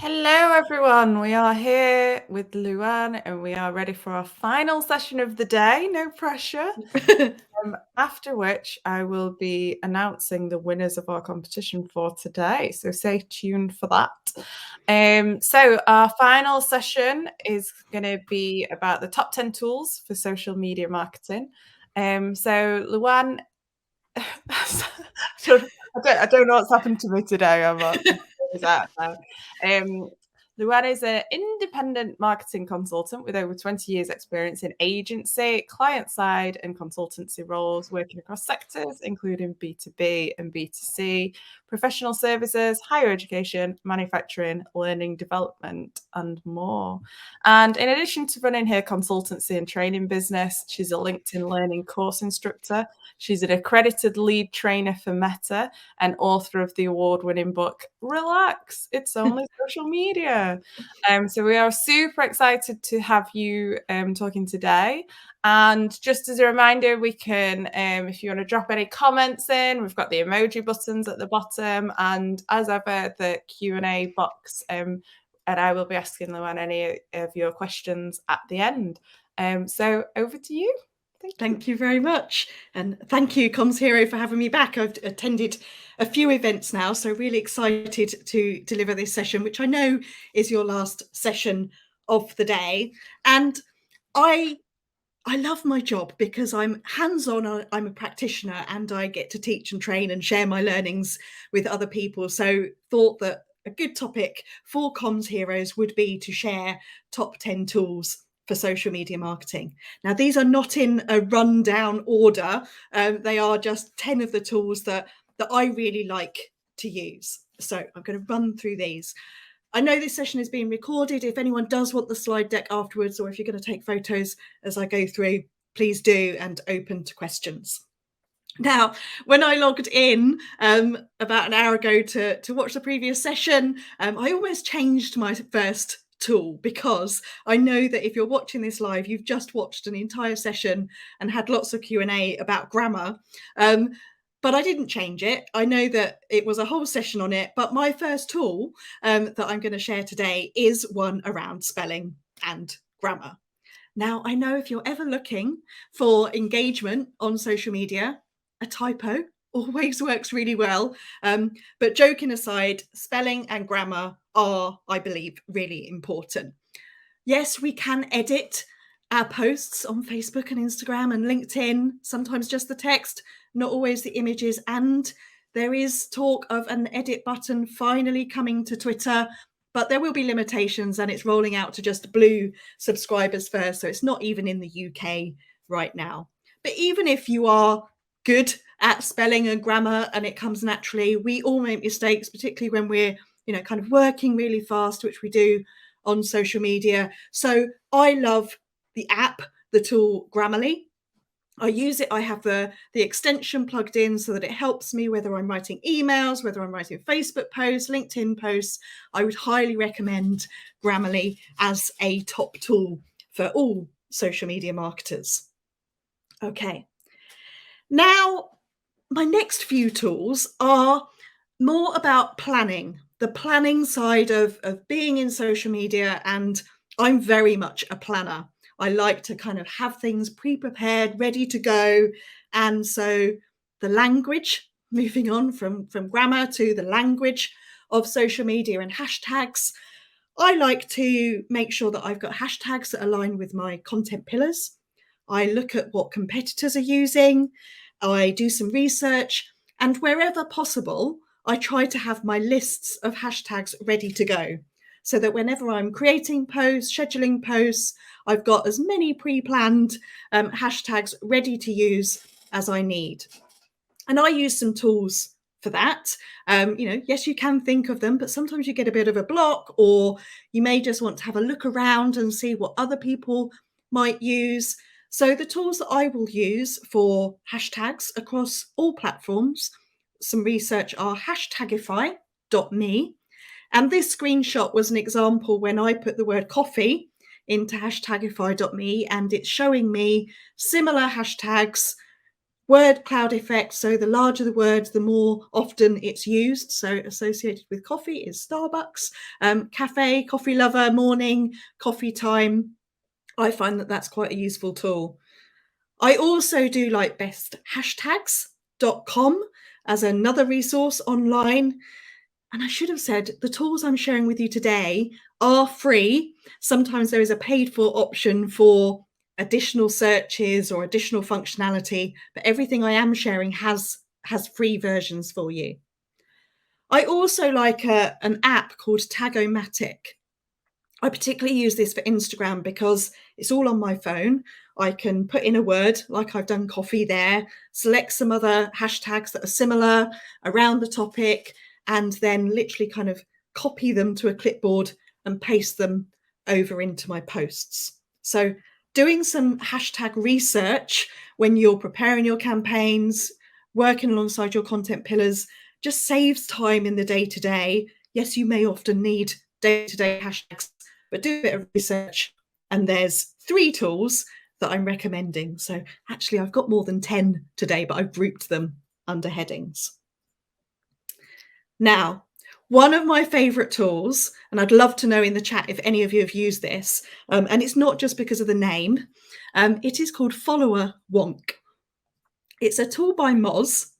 Hello, everyone. We are here with Luann and we are ready for our final session of the day. No pressure. After which I will be announcing the winners of our competition for today. So stay tuned for that. So our final session is going to be about the top 10 tools for social media marketing. So Luann, I don't know what's happened to me today. Is out now. Luann is an independent marketing consultant with over 20 years experience in agency, client side and consultancy roles, working across sectors, including B2B and B2C, professional services, higher education, manufacturing, learning development, and more. And in addition to running her consultancy and training business, she's a LinkedIn Learning course instructor. She's an accredited lead trainer for Meta and author of the award-winning book, Relax, It's Only Social Media. So we are super excited to have you talking today. And just as a reminder, we can, if you want to drop any comments in, we've got the emoji buttons at the bottom. And as ever, the Q&A box. And I will be asking Luann any of your questions at the end. So over to you. Thank you very much. And thank you, Comms Hero, for having me back. I've attended a few events now, so really excited to deliver this session, which I know is your last session of the day. And I love my job because I'm hands-on, I'm a practitioner, and I get to teach and train and share my learnings with other people. So thought that a good topic for Comms Heroes would be to share top 10 tools for social media marketing. Now, these are not in a rundown order. They are just 10 of the tools that I really like to use. So I'm going to run through these. I know this session is being recorded. If anyone does want the slide deck afterwards, or if you're going to take photos as I go through, please do, and open to questions. Now, when I logged in about an hour ago to watch the previous session, I almost changed my first tool because I know that if you're watching this live, you've just watched an entire session and had lots of Q&A about grammar. But I didn't change it. I know that it was a whole session on it, but my first tool that I'm going to share today is one around spelling and grammar. Now, I know if you're ever looking for engagement on social media, a typo always works really well. But joking aside, spelling and grammar are, I believe, really important. Yes, we can edit our posts on Facebook and Instagram and LinkedIn, sometimes just the text, not always the images. And there is talk of an edit button finally coming to Twitter, but there will be limitations and it's rolling out to just blue subscribers first. So it's not even in the UK right now. But even if you are good at spelling and grammar and it comes naturally, we all make mistakes, particularly when we're, kind of working really fast, which we do on social media. So I love the app, the tool Grammarly. I use it. I have the extension plugged in so that it helps me whether I'm writing emails, whether I'm writing Facebook posts, LinkedIn posts. I would highly recommend Grammarly as a top tool for all social media marketers. Okay. Now, my next few tools are more about planning, the planning side of being in social media. And I'm very much a planner. I like to kind of have things pre-prepared, ready to go. And so the language, moving on from grammar to the language of social media and hashtags, I like to make sure that I've got hashtags that align with my content pillars. I look at what competitors are using. I do some research, and wherever possible, I try to have my lists of hashtags ready to go so that whenever I'm creating posts, scheduling posts, I've got as many pre-planned hashtags ready to use as I need. And I use some tools for that. Yes, you can think of them, but sometimes you get a bit of a block, or you may just want to have a look around and see what other people might use. So the tools that I will use for hashtags across all platforms, some research, are hashtagify.me. And this screenshot was an example when I put the word coffee into hashtagify.me, and it's showing me similar hashtags Word cloud effect, so the larger the words, the more often it's used. So associated with coffee is Starbucks, cafe, coffee lover, morning, coffee time. I find that that's quite a useful tool. I also do like besthashtags.com as another resource online. And I should have said, the tools I'm sharing with you today are free. Sometimes there is a paid for option for additional searches or additional functionality, but everything I am sharing has free versions for you. I also like an app called Tagomatic. I particularly use this for Instagram because it's all on my phone. I can put in a word, like I've done coffee there, select some other hashtags that are similar around the topic, and then literally kind of copy them to a clipboard and paste them over into my posts. So doing some hashtag research when you're preparing your campaigns, working alongside your content pillars, just saves time in the day-to-day. Yes, you may often need day-to-day hashtags, but do a bit of research, and there's 3 tools that I'm recommending. So actually I've got more than 10 today, but I've grouped them under headings. Now, one of my favorite tools, and I'd love to know in the chat if any of you have used this, and it's not just because of the name, it is called Follower Wonk. It's a tool by Moz.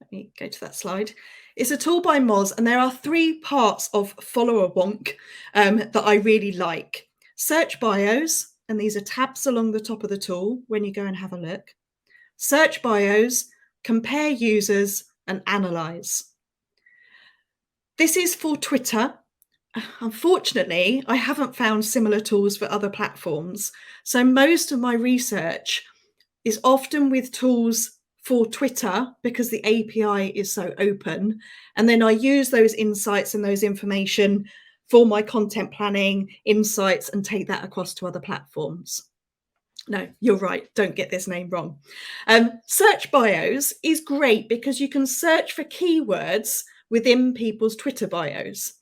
Let me go to that slide. It's a tool by Moz, and there are 3 parts of Follower Wonk that I really like. Search bios, and these are tabs along the top of the tool when you go and have a look. Search bios, compare users, and analyze. This is for Twitter. Unfortunately, I haven't found similar tools for other platforms. So most of my research is often with tools for Twitter because the API is so open. And then I use those insights and those information for my content planning, insights, and take that across to other platforms. No, you're right. Don't get this name wrong. Search bios is great because you can search for keywords within people's Twitter bios.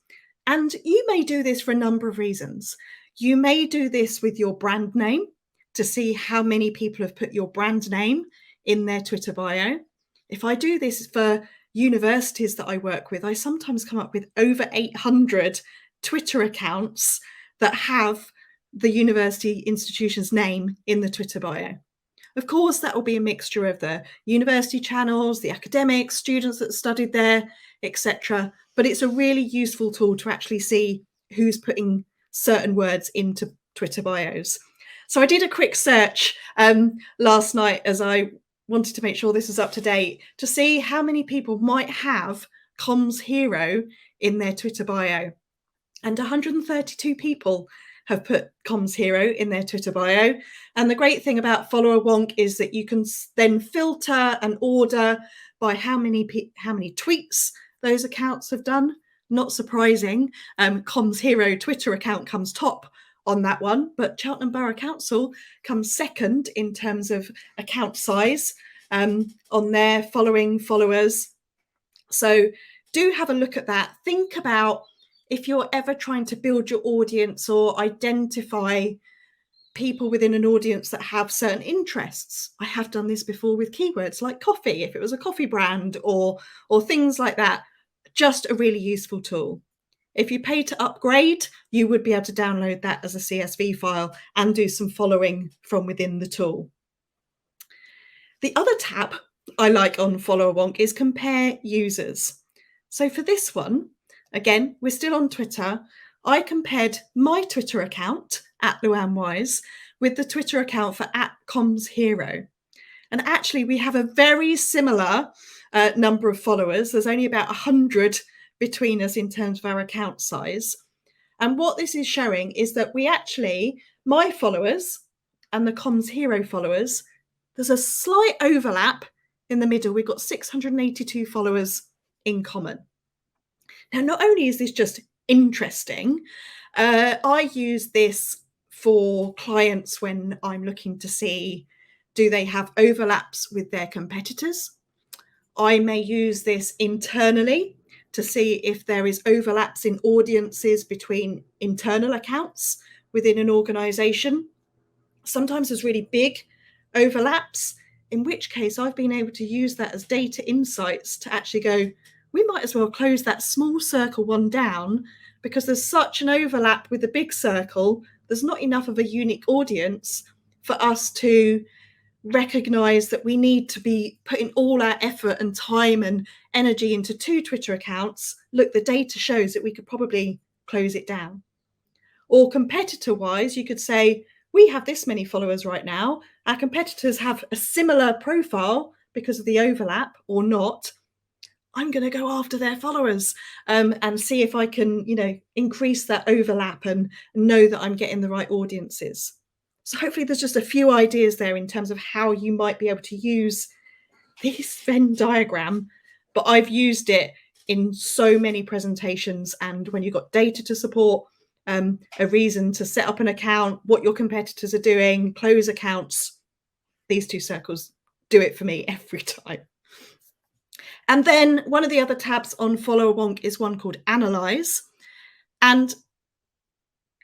And you may do this for a number of reasons. You may do this with your brand name to see how many people have put your brand name in their Twitter bio. If I do this for universities that I work with, I sometimes come up with over 800 Twitter accounts that have the university institution's name in the Twitter bio. Of course, that will be a mixture of the university channels, the academics, students that studied there, etc. But it's a really useful tool to actually see who's putting certain words into Twitter bios. So I did a quick search last night as I wanted to make sure this is up to date to see how many people might have Comms Hero in their Twitter bio. And 132 people have put Comms Hero in their Twitter bio. And the great thing about Follower Wonk is that you can then filter and order by how many tweets those accounts have done. Not surprising, Comms Hero Twitter account comes top on that one, but Cheltenham Borough Council comes second in terms of account size on their following followers. So do have a look at that. Think about if you're ever trying to build your audience or identify people within an audience that have certain interests. I have done this before with keywords like coffee, if it was a coffee brand or things like that. Just a really useful tool. If you pay to upgrade, you would be able to download that as a CSV file and do some following from within the tool. The other tab I like on Follower Wonk is compare users. So for this one, again, we're still on Twitter. I compared my Twitter account @LuannWise with the Twitter account for @CommsHero. And actually, we have a very similar number of followers. There's only about 100 between us in terms of our account size. And what this is showing is that we actually, my followers and the Comms Hero followers, there's a slight overlap in the middle. We've got 682 followers in common. Now, not only is this just interesting, I use this for clients when I'm looking to see, do they have overlaps with their competitors? I may use this internally to see if there is overlaps in audiences between internal accounts within an organization. Sometimes there's really big overlaps in which case I've been able to use that as data insights to actually go, we might as well close that small circle one down, because there's such an overlap with the big circle. There's not enough of a unique audience for us to recognize that we need to be putting all our effort and time and energy into 2 Twitter accounts. Look, the data shows that we could probably close it down. Or competitor wise, you could say, we have this many followers right now. Our competitors have a similar profile because of the overlap or not. I'm going to go after their followers and see if I can, increase that overlap and know that I'm getting the right audiences. So hopefully there's just a few ideas there in terms of how you might be able to use this Venn diagram, but I've used it in so many presentations. And when you've got data to support, a reason to set up an account, what your competitors are doing, close accounts, these 2 circles do it for me every time. And then one of the other tabs on Follower Wonk is one called Analyze. And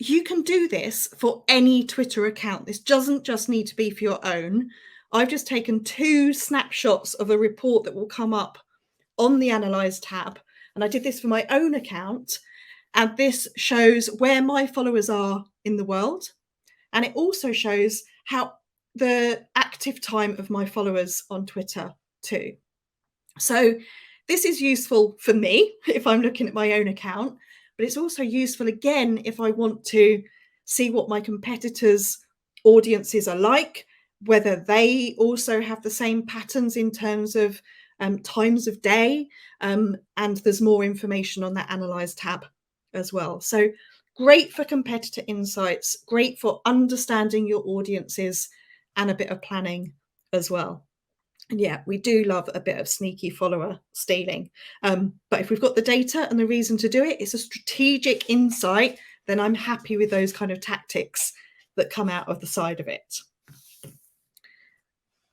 you can do this for any Twitter account. This doesn't just need to be for your own. I've just taken 2 snapshots of a report that will come up on the Analyze tab. And I did this for my own account. And this shows where my followers are in the world. And it also shows how the active time of my followers on Twitter too. So this is useful for me if I'm looking at my own account, but it's also useful again if I want to see what my competitors' audiences are like, whether they also have the same patterns in terms of times of day, and there's more information on that Analyze tab as well. So great for competitor insights, great for understanding your audiences, and a bit of planning as well. And yeah, we do love a bit of sneaky follower stealing. But if we've got the data and the reason to do it, it's a strategic insight, then I'm happy with those kind of tactics that come out of the side of it.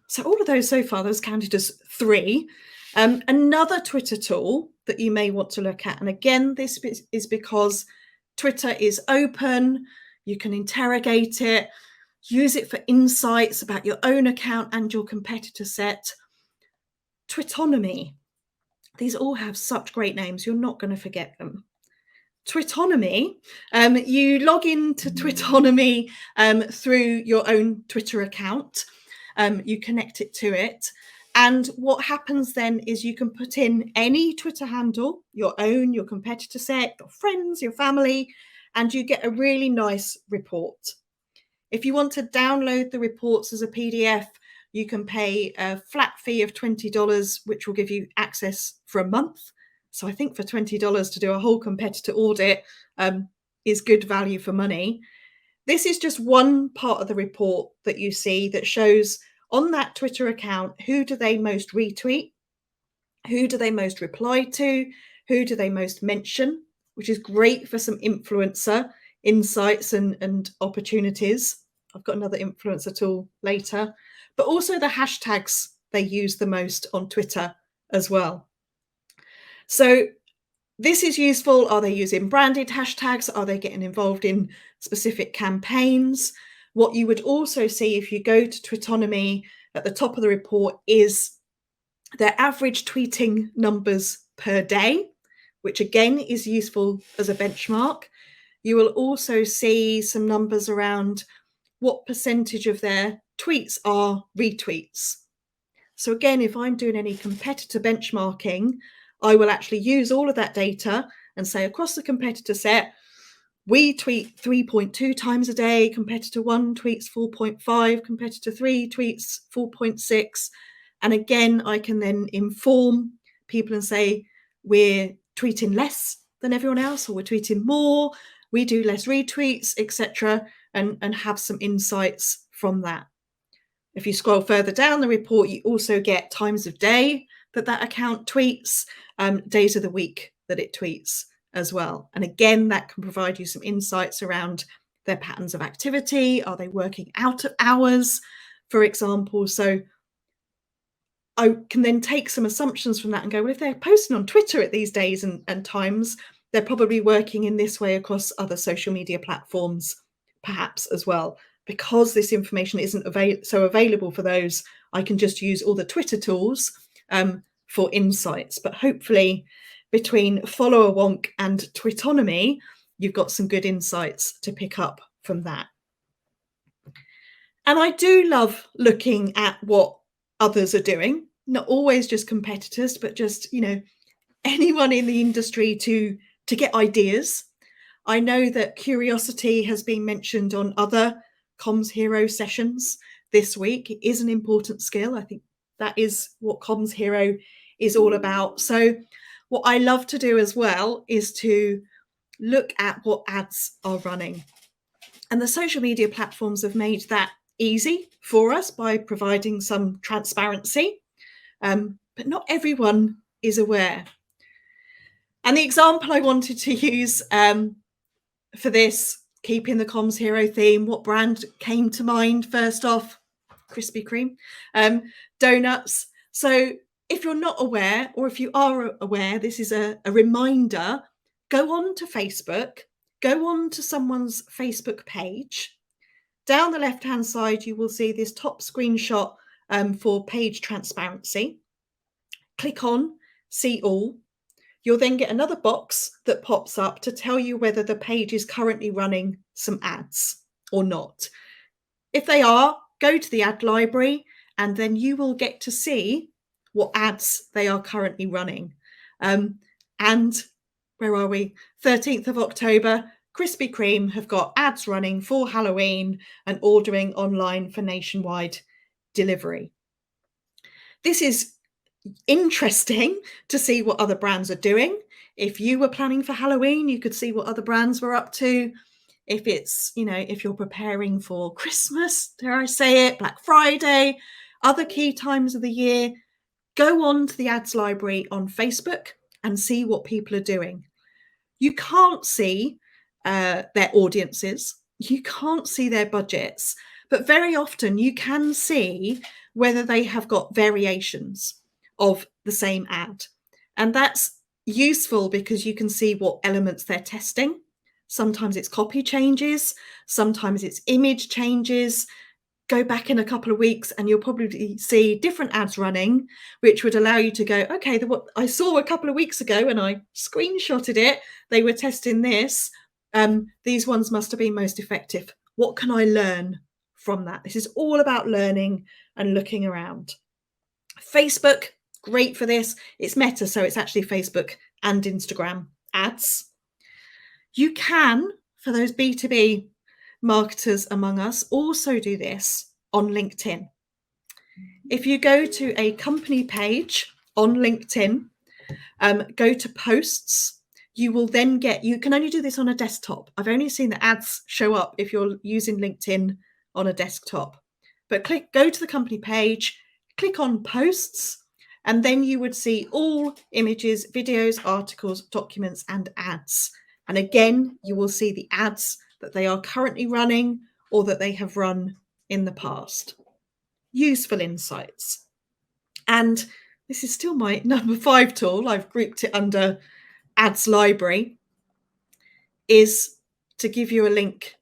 So all of those so far, those counted as 3. Another Twitter tool that you may want to look at, and again, this is because Twitter is open, you can interrogate it, use it for insights about your own account and your competitor set. Twitonomy. These all have such great names, you're not going to forget them. Twitonomy, you log into Twitonomy through your own Twitter account. You connect it to it. And what happens then is you can put in any Twitter handle, your own, your competitor set, your friends, your family, and you get a really nice report. If you want to download the reports as a PDF, you can pay a flat fee of $20, which will give you access for a month. So I think for $20 to do a whole competitor audit is good value for money. This is just one part of the report that you see that shows on that Twitter account, who do they most retweet? Who do they most reply to? Who do they most mention? Which is great for some influencer insights and opportunities. I've got another influencer tool later, but also the hashtags they use the most on Twitter as well. So this is useful. Are they using branded hashtags? Are they getting involved in specific campaigns? What you would also see if you go to Twitonomy at the top of the report is their average tweeting numbers per day, which again is useful as a benchmark. You will also see some numbers around what percentage of their tweets are retweets. So again, if I'm doing any competitor benchmarking, I will actually use all of that data and say across the competitor set, we tweet 3.2 times a day, competitor 1 tweets 4.5, competitor 3 tweets 4.6. And again, I can then inform people and say, we're tweeting less than everyone else, or we're tweeting more, we do less retweets, etc., and have some insights from that. If you scroll further down the report, you also get times of day that account tweets, days of the week that it tweets as well. And again, that can provide you some insights around their patterns of activity. Are they working out of hours, for example? So I can then take some assumptions from that and go, well, if they're posting on Twitter at these days and times, they're probably working in this way across other social media platforms, perhaps as well. Because this information isn't so available for those, I can just use all the Twitter tools for insights. But hopefully between Follow a Wonk and Twitonomy, you've got some good insights to pick up from that. And I do love looking at what others are doing, not always just competitors, but just, you know, anyone in the industry to get ideas. I know that curiosity has been mentioned on other Comms Hero sessions this week. It is an important skill. I think that is what Comms Hero is all about. So what I love to do as well is to look at what ads are running. And the social media platforms have made that easy for us by providing some transparency, but not everyone is aware. And the example I wanted to use for this, keeping the Comms Hero theme, what brand came to mind first off? Krispy Kreme, donuts. So if you're not aware, or if you are aware, this is a reminder, go on to Facebook, go on to someone's Facebook page. Down the left-hand side, you will see this top screenshot for page transparency. Click on See All. You'll then get another box that pops up to tell you whether the page is currently running some ads or not. If they are, go to the ad library and then you will get to see what ads they are currently running. And where are we? 13th of October, Krispy Kreme have got ads running for Halloween and ordering online for nationwide delivery. This is interesting to see what other brands are doing. If you were planning for Halloween, you could see what other brands were up to. If it's, you know, if you're preparing for Christmas, dare I say it, Black Friday, other key times of the year, go on to the ads library on Facebook and see what people are doing. You can't see their audiences, you can't see their budgets, but very often you can see whether they have got variations of the same ad. And that's useful because you can see what elements they're testing. Sometimes it's copy changes, sometimes it's image changes. Go back in a couple of weeks and you'll probably see different ads running, which would allow you to go, okay, what I saw a couple of weeks ago and I screenshotted it, they were testing this. These ones must have been most effective. What can I learn from that? This is all about learning and looking around. Facebook, great for this. It's Meta, so it's actually Facebook and Instagram ads. You can, for those B2B marketers among us, also do this on LinkedIn. If you go to a company page on LinkedIn, go to posts, you will then get, you can only do this on a desktop. I've only seen the ads show up if you're using LinkedIn on a desktop. But go to the company page, click on posts, and then you would see all images, videos, articles, documents, and ads. And again, you will see the ads that they are currently running or that they have run in the past. Useful insights. And this is still my number 5 tool. I've grouped it under ads library, is to give you a link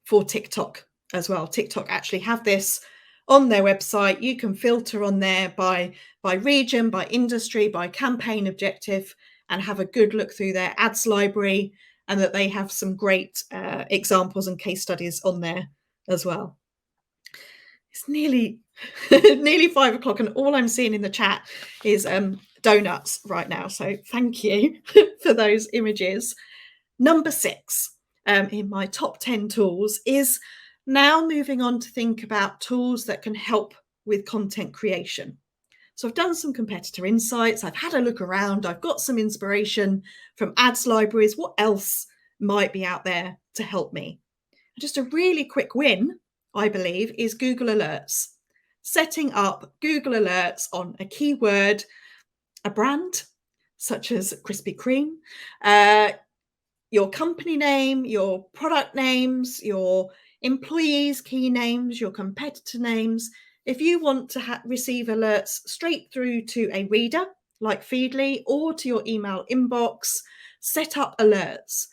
for TikTok as well. TikTok actually have this on their website. You can filter on there by region, by industry, by campaign objective, and have a good look through their ads library, and that they have some great examples and case studies on there as well. It's nearly 5 o'clock and all I'm seeing in the chat is donuts right now. So thank you for those images. Number 6 in my top 10 tools is now moving on to think about tools that can help with content creation. So I've done some competitor insights. I've had a look around. I've got some inspiration from ads libraries. What else might be out there to help me? Just a really quick win, I believe, is Google Alerts. Setting up Google Alerts on a keyword, a brand, such as Krispy Kreme, your company name, your product names, your employees' key names, your competitor names. If you want to receive alerts straight through to a reader like Feedly or to your email inbox, set up alerts.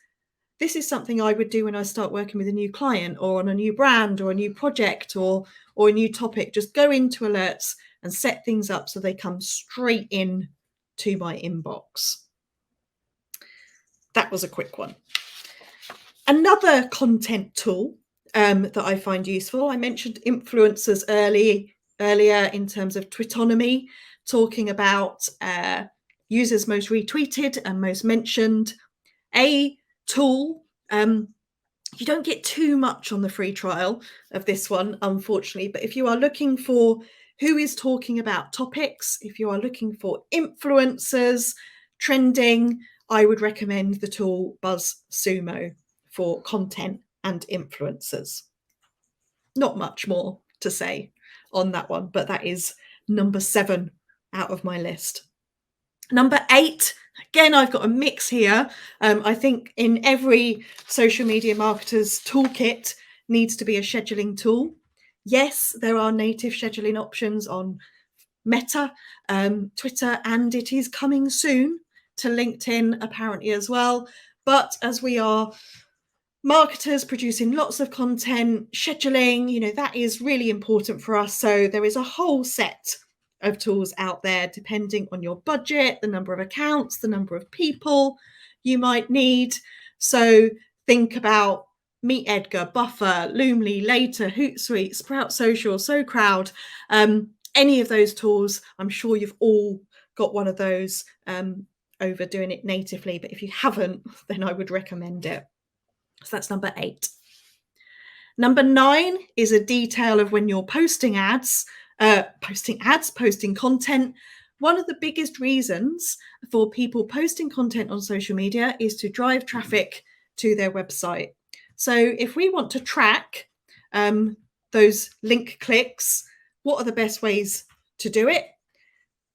this is something I would do when I start working with a new client or on a new brand or a new project or a new topic. Just go into alerts and set things up so they come straight in to my inbox. That was a quick one. Another content tool that I find useful, I mentioned influencers earlier in terms of Twitonomy, talking about users most retweeted and most mentioned. A tool, you don't get too much on the free trial of this one, unfortunately, but if you are looking for who is talking about topics, if you are looking for influencers, trending, I would recommend the tool Sumo for content and influencers. Not much more to say on that one, but that is number 7 out of my list. Number 8, again, I've got a mix here. I think in every social media marketer's toolkit needs to be a scheduling tool. Yes, there are native scheduling options on Meta, Twitter, and it is coming soon to LinkedIn apparently as well. But as we are marketers producing lots of content, scheduling, that is really important for us. So there is a whole set of tools out there depending on your budget, the number of accounts, the number of people you might need. So think about Meet Edgar, Buffer, Loomly, Later, Hootsuite, Sprout Social, SoCrowd, any of those tools. I'm sure you've all got one of those over doing it natively, but if you haven't, then I would recommend it. So that's number 8. Number 9 is a detail of when you're posting content. One of the biggest reasons for people posting content on social media is to drive traffic to their website. So if we want to track those link clicks, what are the best ways to do it?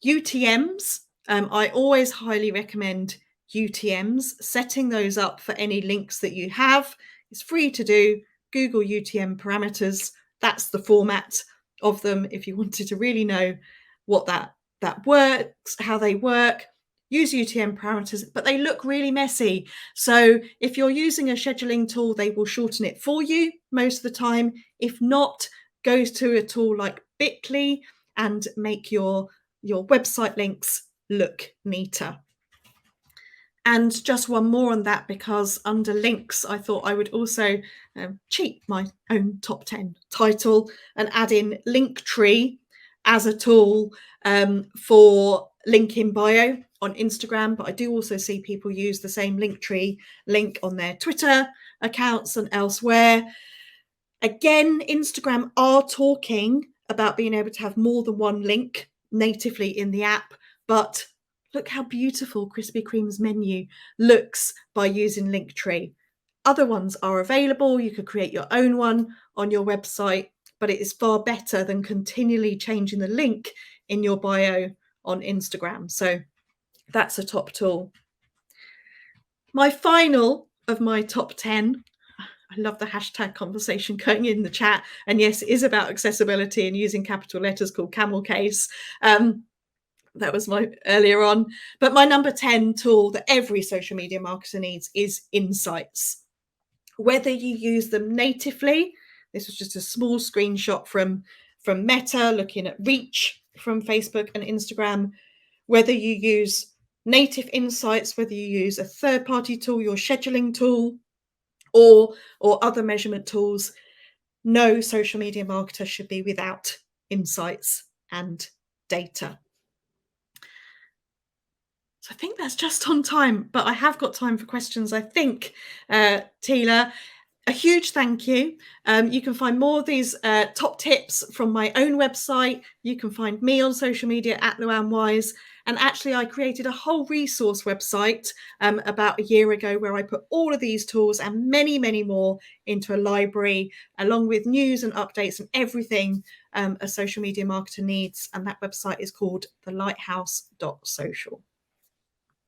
UTMs. I always highly recommend UTMs, setting those up for any links that you have. It's free to do. Google UTM parameters. That's the format of them. If you wanted to really know what that works, how they work, use UTM parameters, but they look really messy. So if you're using a scheduling tool, they will shorten it for you most of the time. If not, go to a tool like Bitly and make your website links look neater. And just one more on that, because under links, I thought I would also cheat my own top 10 title and add in Linktree as a tool for link in bio on Instagram. But I do also see people use the same Linktree link on their Twitter accounts and elsewhere. Again, Instagram are talking about being able to have more than one link natively in the app, but look how beautiful Krispy Kreme's menu looks by using Linktree. Other ones are available. You could create your own one on your website, but it is far better than continually changing the link in your bio on Instagram. So that's a top tool. My final of my top 10, I love the hashtag conversation going in the chat. And yes, it is about accessibility and using capital letters, called Camel Case. That was my earlier on. But my number 10 tool that every social media marketer needs is insights. Whether you use them natively, this was just a small screenshot from Meta looking at reach from Facebook and Instagram. Whether you use native insights, whether you use a third-party tool, your scheduling tool, or other measurement tools, no social media marketer should be without insights and data. So I think that's just on time, but I have got time for questions, I think, Tila. A huge thank you. You can find more of these top tips from my own website. You can find me on social media at Luann Wise. And actually, I created a whole resource website about a year ago where I put all of these tools and many, many more into a library, along with news and updates and everything a social media marketer needs. And that website is called thelighthouse.social.